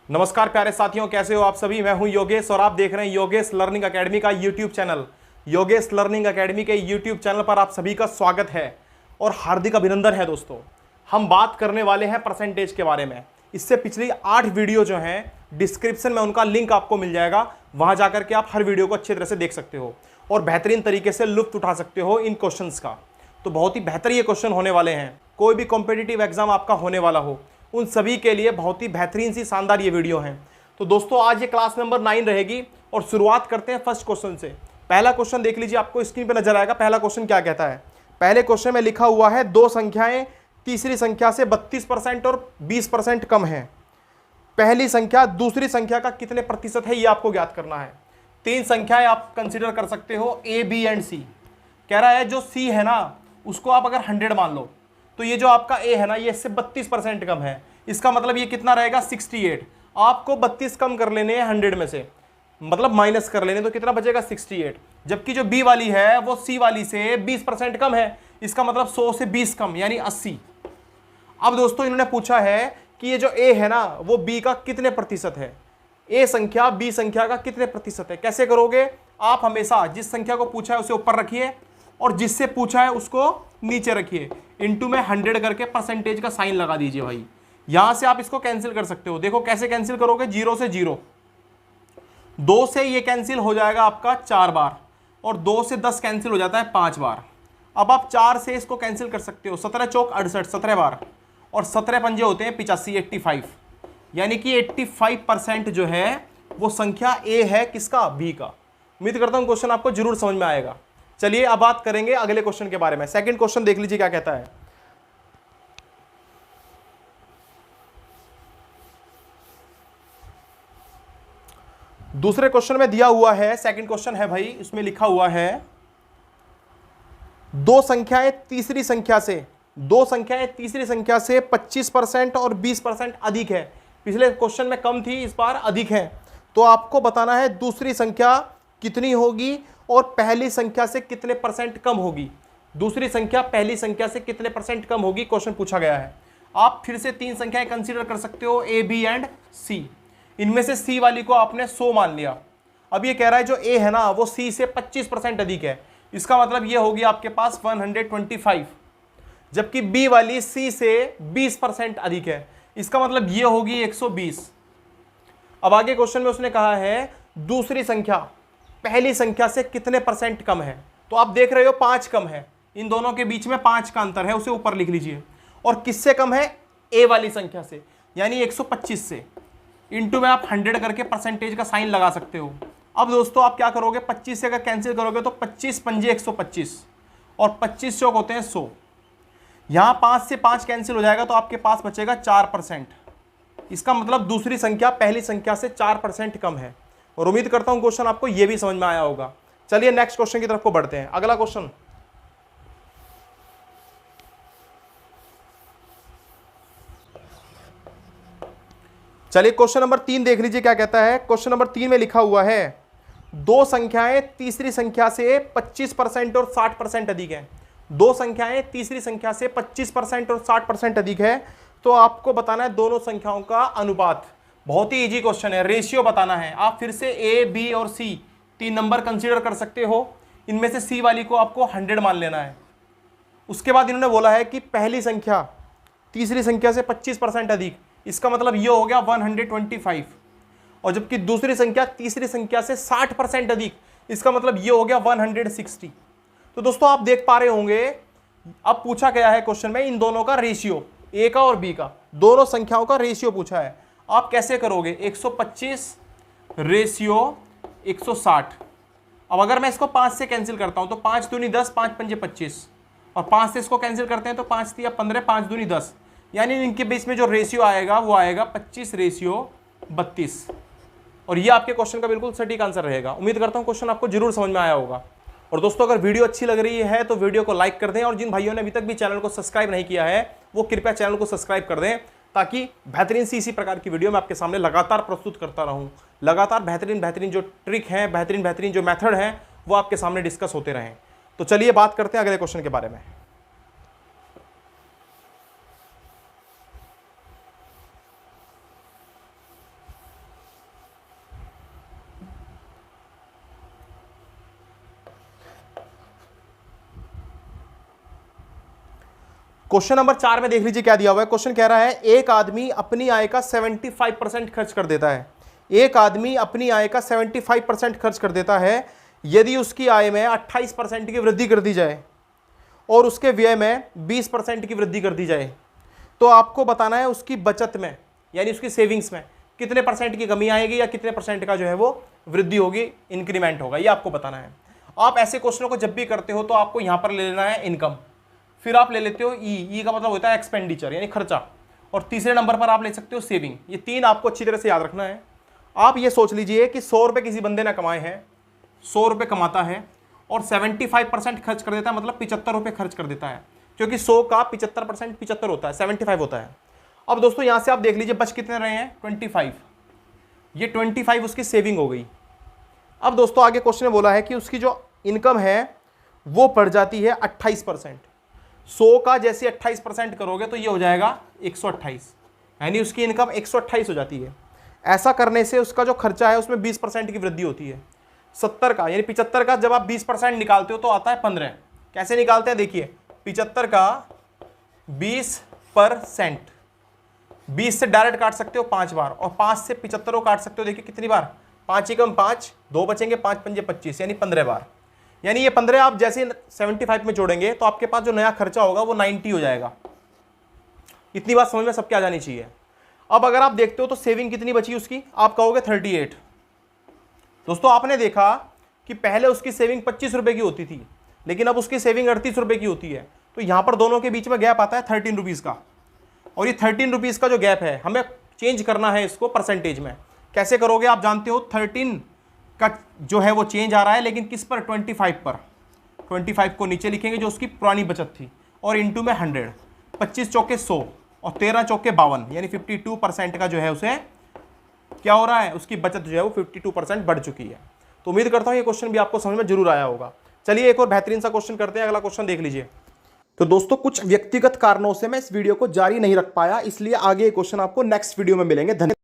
नमस्कार प्यारे साथियों, कैसे हो आप सभी। मैं हूं योगेश और आप देख रहे हैं योगेश लर्निंग एकेडमी का YouTube channel. Yogesh learning academy के यूट्यूब चैनल पर आप सभी का स्वागत है और हार्दिक अभिनंदन है। दोस्तों, हम बात करने वाले हैं परसेंटेज के बारे में। इससे पिछली 8 वीडियो जो हैं डिस्क्रिप्शन में उनका लिंक आपको मिल जाएगा, वहां जाकर के आप हर वीडियो को अच्छी तरह से देख सकते हो और बेहतरीन तरीके से लुत्फ उठा सकते हो इन क्वेश्चंस का। तो बहुत ही बेहतर ये क्वेश्चन होने वाले हैं। कोई भी कॉम्पिटिटिव एग्जाम आपका होने वाला हो, उन सभी के लिए बहुत ही बेहतरीन सी शानदार ये वीडियो है। तो दोस्तों, आज ये क्लास नंबर 9 रहेगी और शुरुआत करते हैं फर्स्ट क्वेश्चन से। पहला क्वेश्चन देख लीजिए, आपको स्क्रीन पे नजर आएगा। पहला क्वेश्चन क्या कहता है? पहले क्वेश्चन में लिखा हुआ है दो संख्याएं तीसरी संख्या से 32% और 20% कम है। पहली संख्या दूसरी संख्या का कितने प्रतिशत है, ये आपको ज्ञात करना है। 3 संख्याएं आप कंसिडर कर सकते हो, ए, बी एंड सी। कह रहा है जो सी है ना, उसको आप अगर 100 मान लो, तो ये जो आपका ए है ना, ये इससे 32% कम है। इसका मतलब ये कितना रहेगा? 68। आपको 32 कम कर लेने हैं 100 में से, मतलब माइनस कर लेने, तो कितना बचेगा? 68। जबकि जो बी वाली है वो सी वाली से 20% कम है। इसका मतलब 100 से 20 कम, यानी 80। अब दोस्तों, इन्होंने पूछा है कि ये जो ए है ना, वो बी का कितने प्रतिशत है। ए संख्या बी संख्या का कितने प्रतिशत है। कैसे करोगे? आप हमेशा जिस संख्या को पूछा है उसे ऊपर रखिए और जिससे पूछा है उसको नीचे रखिए। इनटू में 100 करके परसेंटेज का साइन लगा दीजिए भाई। यहां से आप इसको कैंसिल कर सकते हो। देखो कैसे कैंसिल करोगे? 0 से 0, 2 से ये कैंसिल हो जाएगा आपका 4 बार और 2 से 10 कैंसिल हो जाता है 5 बार। अब आप 4 से इसको कैंसिल कर सकते हो। 17 चौक 68, 17 बार, और 17 पंजे होते हैं 85, 85। यानी कि 85% जो है वो संख्या ए है, किसका? बी का। उम्मीद करता हूं क्वेश्चन आपको जरूर समझ में आएगा। चलिए अब बात करेंगे अगले क्वेश्चन के बारे में। सेकंड क्वेश्चन देख लीजिए क्या कहता है। दूसरे क्वेश्चन में दिया हुआ है, सेकंड क्वेश्चन है भाई, इसमें लिखा हुआ है दो संख्याएं तीसरी संख्या से 25% और 20% अधिक है। पिछले क्वेश्चन में कम थी, इस बार अधिक है। तो आपको बताना है दूसरी संख्या कितनी होगी और पहली संख्या से कितने परसेंट कम होगी। दूसरी संख्या पहली संख्या से कितने परसेंट कम होगी, क्वेश्चन पूछा गया है। आप फिर से 3 संख्याएं कंसीडर कर सकते हो, ए, बी एंड सी। इनमें से सी वाली को आपने 100 मान लिया। अब ये कह रहा है जो ए है ना, वो सी से 25% अधिक है। इसका मतलब ये होगी आपके पास 125, जबकि बी वाली सी से 20% अधिक है। इसका मतलब ये होगी 120। अब आगे क्वेश्चन में उसने कहा है दूसरी संख्या पहली संख्या से कितने परसेंट कम है। तो आप देख रहे हो 5 कम है, इन दोनों के बीच में 5 का अंतर है, उसे ऊपर लिख लीजिए। और किससे कम है? ए वाली संख्या से, यानी 125 से। इनटू में आप 100 करके परसेंटेज का साइन लगा सकते हो। अब दोस्तों आप क्या करोगे? 25 से अगर कैंसिल करोगे तो 25 पंजे 125 और 25 चौक होते हैं 100। यहां 5 से 5 कैंसिल हो जाएगा तो आपके पास बचेगा 4%। इसका मतलब दूसरी संख्या पहली संख्या से 4% कम है। और उम्मीद करता हूं क्वेश्चन आपको यह भी समझ में आया होगा। चलिए नेक्स्ट क्वेश्चन की तरफ को बढ़ते हैं। अगला क्वेश्चन, चलिए क्वेश्चन नंबर 3 देख लीजिए क्या कहता है। क्वेश्चन नंबर 3 में लिखा हुआ है दो संख्याएं तीसरी संख्या से 25% और 60% अधिक है। दो संख्याएं तीसरी संख्या से 25% और 60% अधिक है। तो आपको बताना है दोनों संख्याओं का अनुपात। बहुत ही इजी क्वेश्चन है, रेशियो बताना है। आप फिर से ए, बी और सी 3 नंबर कंसीडर कर सकते हो। इनमें से सी वाली को आपको 100 मान लेना है। उसके बाद इन्होंने बोला है कि पहली संख्या तीसरी संख्या से 25% अधिक। इसका मतलब ये हो गया 125। और जबकि दूसरी संख्या तीसरी संख्या से 60% अधिक, इसका मतलब ये हो गया 160। तो दोस्तों आप देख पा रहे होंगे, अब पूछा गया है क्वेश्चन में इन दोनों का रेशियो, ए का और बी का, दोनों संख्याओं का रेशियो पूछा है। आप कैसे करोगे? 125 रेशियो 160। अब अगर मैं इसको 5 से कैंसिल करता हूं तो 5 दूनी 10, 5 पंजे 25, और 5 से इसको कैंसिल करते हैं तो 5 तिया 15, 5 दूनी 10। यानी इनके बीच में जो रेशियो आएगा वो आएगा 25 रेशियो 32। और ये आपके क्वेश्चन का बिल्कुल सटीक आंसर रहेगा। उम्मीद करता हूं क्वेश्चन आपको जरूर समझ में आया होगा। और दोस्तों अगर वीडियो अच्छी लग रही है तो वीडियो को लाइक कर दें, और जिन भाइयों ने अभी तक भी चैनल को सब्सक्राइब नहीं किया है वो कृपया चैनल को सब्सक्राइब कर दें, ताकि बेहतरीन सी इसी प्रकार की वीडियो मैं आपके सामने लगातार प्रस्तुत करता रहूं। लगातार बेहतरीन जो ट्रिक है, बेहतरीन जो मेथड है, वो आपके सामने डिस्कस होते रहें। तो चलिए बात करते हैं अगले क्वेश्चन के बारे में। क्वेश्चन नंबर 4 में देख लीजिए क्या दिया हुआ है। क्वेश्चन कह रहा है एक आदमी अपनी आय का 75% खर्च कर देता है। एक आदमी अपनी आय का 75% खर्च कर देता है। यदि उसकी आय में 28% की वृद्धि कर दी जाए और उसके व्यय में 20% की वृद्धि कर दी जाए, तो आपको बताना है उसकी बचत में यानी उसकी सेविंग्स में कितने परसेंट की कमी आएगी या कितने परसेंट का जो है वो वृद्धि होगी, इंक्रीमेंट होगा, ये आपको बताना है। आप ऐसे क्वेश्चनों को जब भी करते हो तो आपको यहां पर ले लेना है इनकम, फिर आप ले लेते हो ई का मतलब होता है एक्सपेंडिचर यानी खर्चा, और तीसरे नंबर पर आप ले सकते हो सेविंग। ये तीन आपको अच्छी तरह से याद रखना है। आप ये सोच लीजिए कि 100 रुपये किसी बंदे ने कमाए हैं, 100 रुपये कमाता है और 75% खर्च कर देता है, मतलब 75 रुपये खर्च कर देता है, क्योंकि 100 का 75% 75 होता है, 75 होता है। अब दोस्तों यहां से आप देख लीजिए बच कितने रहे हैं, 25। ये 25 उसकी सेविंग हो गई। अब दोस्तों आगे क्वेश्चन में बोला है कि उसकी जो इनकम है वो पड़ जाती है 28%। 100 का जैसे 28% करोगे तो ये हो जाएगा 128, यानी उसकी इनकम 128 हो जाती है। ऐसा करने से उसका जो खर्चा है उसमें 20% की वृद्धि होती है। 70 का यानी 75 का जब आप 20% निकालते हो तो आता है 15। कैसे निकालते हैं देखिए, 75 का 20%, 20 से डायरेक्ट काट सकते हो 5 बार और 5 से 75 काट सकते हो, देखिए कितनी बार, 5 एकम 5, 2 बचेंगे, 5 पंजे 25 यानी 15 बार। यानी ये 15 आप जैसे 75 में जोड़ेंगे तो आपके पास जो नया खर्चा होगा वो 90 हो जाएगा। इतनी बात समझ में सबके आ जानी चाहिए। अब अगर आप देखते हो तो सेविंग कितनी बची उसकी, आप कहोगे 38। दोस्तों आपने देखा कि पहले उसकी सेविंग 25 रुपए की होती थी, लेकिन अब उसकी सेविंग 38 रुपए की होती है। तो यहां पर दोनों के बीच में गैप आता है 13 रुपीज का, और ये 13 रुपीज का जो गैप है हमें चेंज करना है इसको परसेंटेज में। कैसे करोगे, आप जानते हो 13 का जो है वो चेंज आ रहा है, लेकिन किस पर, 25 पर। 25 को नीचे लिखेंगे जो उसकी पुरानी बचत थी, और इंटू में 100, 25 चौके 100 और 13 चौके 52 यानी 52% का जो है उसे क्या हो रहा है, उसकी बचत जो है वो 52% बढ़ चुकी है। तो उम्मीद करता हूं ये क्वेश्चन भी आपको समझ में जरूर आया होगा। चलिए एक और बेहतरीन सा क्वेश्चन करते हैं। अगला क्वेश्चन देख लीजिए। तो दोस्तों कुछ व्यक्तिगत कारणों से मैं इस वीडियो को जारी नहीं रख पाया, इसलिए आगे क्वेश्चन आपको नेक्स्ट वीडियो में मिलेंगे। धन्यवाद।